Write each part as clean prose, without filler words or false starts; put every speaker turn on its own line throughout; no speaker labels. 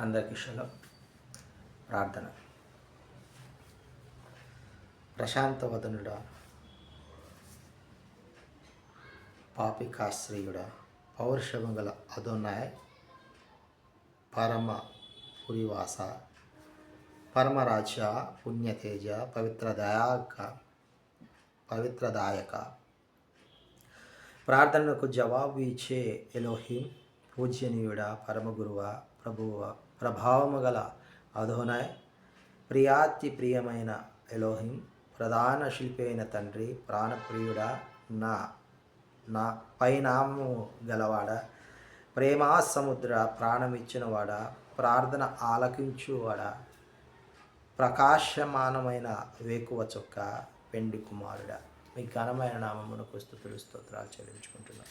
అందరికీ షలో. ప్రార్థన. ప్రశాంతవదనుడా, పాపికాశ్రయుడా, పౌరుషము గల అదోనాయ్, పరమ పురివాస, పరమరాజ, పుణ్యతేజ, పవిత్రదాయక, ప్రార్థనకు జవాబు ఇచ్చే ఎలోహిం, పూజ్యనీయుడా, పరమగురువ, ప్రభువ, ప్రభావము గల అదోనాయ్, ప్రియాతి ప్రియమైన ఎలోహిం, ప్రధాన శిల్పి అయిన తండ్రి, ప్రాణప్రియుడా, నా పైనామము గలవాడ, ప్రేమా సముద్ర, ప్రాణమిచ్చినవాడ, ప్రార్థన ఆలకించువాడ, ప్రకాశమానమైన వేకువ చొక్క, పెండి కుమారుడా, మీ ఘనమైన నామమునకు స్తుతులు స్తోత్రాలు చెల్లించుకుంటున్నాం.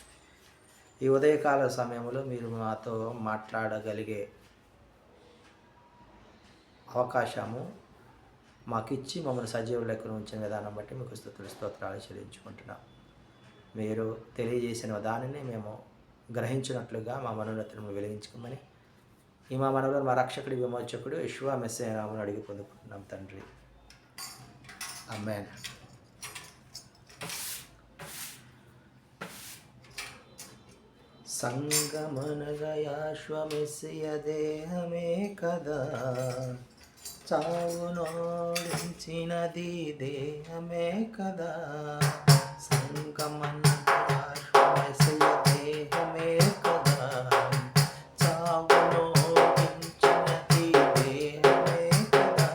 ఈ ఉదయకాల సమయంలో మీరు మాతో మాట్లాడగలిగే అవకాశము మాకిచ్చి మమ్మల్ని సజీవుల లెక్కన ఉంచిన విధానం బట్టి మీకు స్తుతులు స్తోత్రాలు చెల్లించుకుంటున్నాం. మీరు తెలియజేసిన దానిని మేము గ్రహించినట్లుగా మా మనోన్నతులను వెలిగించుకోమని ఈ మా మనవులను మా రక్షకుడి విమోచకుడు యెషూవా మెస్సీయ నామమున అడిగి పొందుకుంటున్నాం తండ్రి. ఆమేన్. సంగమనగయాశ్వ మెస్సియ దేహమే కదా, చావునోడించినది దేహమే కదా. సంగమనగయాశ్వ మెస్సియ దేహమే కదా, చావునోడించినది దేహమే కదా.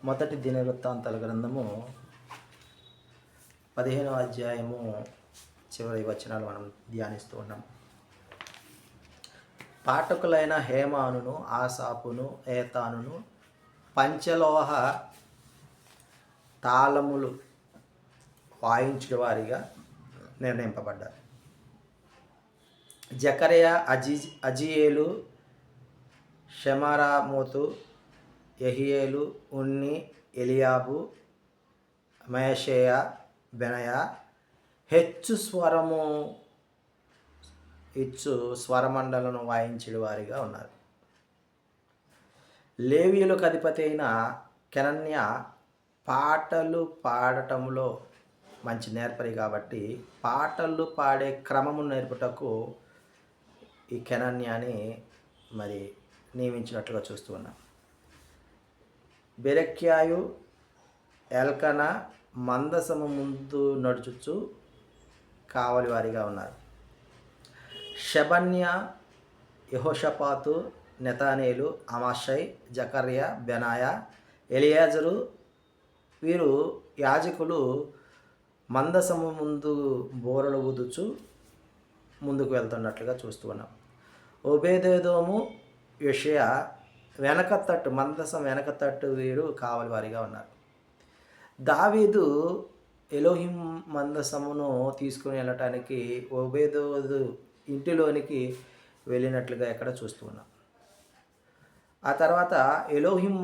మొదటి దినవృత్తాంతాల గ్రంథము 15వ అధ్యాయము చివరి వచనాలు మనం ధ్యానిస్తూ ఉన్నాం. పాఠకులైన హేమానును, ఆసాపును, ఏతానును పంచలోహ తాళములు వాయించిన వారిగా నిర్ణయింపబడ్డారు. జకర్యా, అజీయేలు, షెమరామోతు, యెహీయేలు, ఉన్ని, ఎలియాబు, మయషేయ, బెనయ హెచ్చు స్వరమండలను వాయించిన వారిగా ఉన్నారు. లేవీయులకు అధిపతి అయిన కెనన్య పాటలు పాడటంలో మంచి నేర్పరి కాబట్టి పాటలు పాడే క్రమము నేర్పుటకు ఈ కెనన్యాని మరి నియమించినట్లుగా చూస్తూ ఉన్నాం. బెరెక్యాయు, ఎల్కన మందసము ముందు నడుచుచు కావలి వారిగా ఉన్నారు. షెబన్య, యెహోషాపాతు, నెతనేలు, అమాషై, జకర్యా, బెనాయ, ఎలియాజరు వీరు యాజకులు మందసము ముందు బోరలు ఊదుచు ముందుకు వెళ్తున్నట్లుగా చూస్తూ ఉన్నాం. ఓబేదేదోము, యోషియా మందసం వెనక తట్టు వీరు కావలి వారిగా ఉన్నారు. దావీదు ఎలోహిం మందసమును తీసుకుని వెళ్ళటానికి ఓబేదోదు ఇంటిలోనికి వెళ్ళినట్లుగా ఎక్కడ చూస్తూ ఉన్నాం. ఆ తర్వాత ఎలోహిం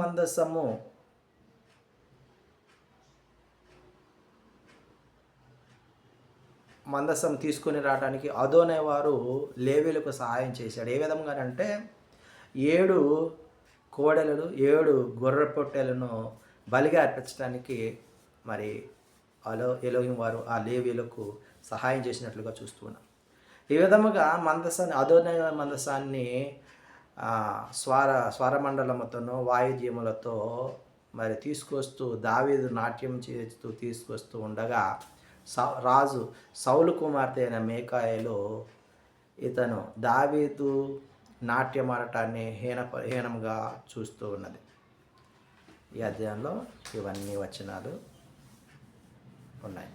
మందసం తీసుకుని రావడానికి అదోనే వారు లేవీలకు సహాయం చేశాడు. ఏ విధంగానంటే 7 కోడెలను 7 గొర్రె పొట్టేలను బలిగా అర్పించడానికి మరి ఎలోహిం వారు ఆ లేవీలకు సహాయం చేసినట్లుగా చూస్తున్నాం. ఈ విధముగా మందసాన్ని అదోనయ మందసాన్ని స్వరమండలముతోనూ వాయుద్యములతో మరి తీసుకొస్తూ దావీదు నాట్యం చేస్తూ తీసుకొస్తూ ఉండగా రాజు సౌలు కుమార్తె అయిన మీకాయలు ఇతను దావీదు నాట్యమాడటాన్ని హీనంగా చూస్తూ ఉన్నది. ఈ అధ్యాయంలో ఇవన్నీ వచనాలు ఉన్నాయి.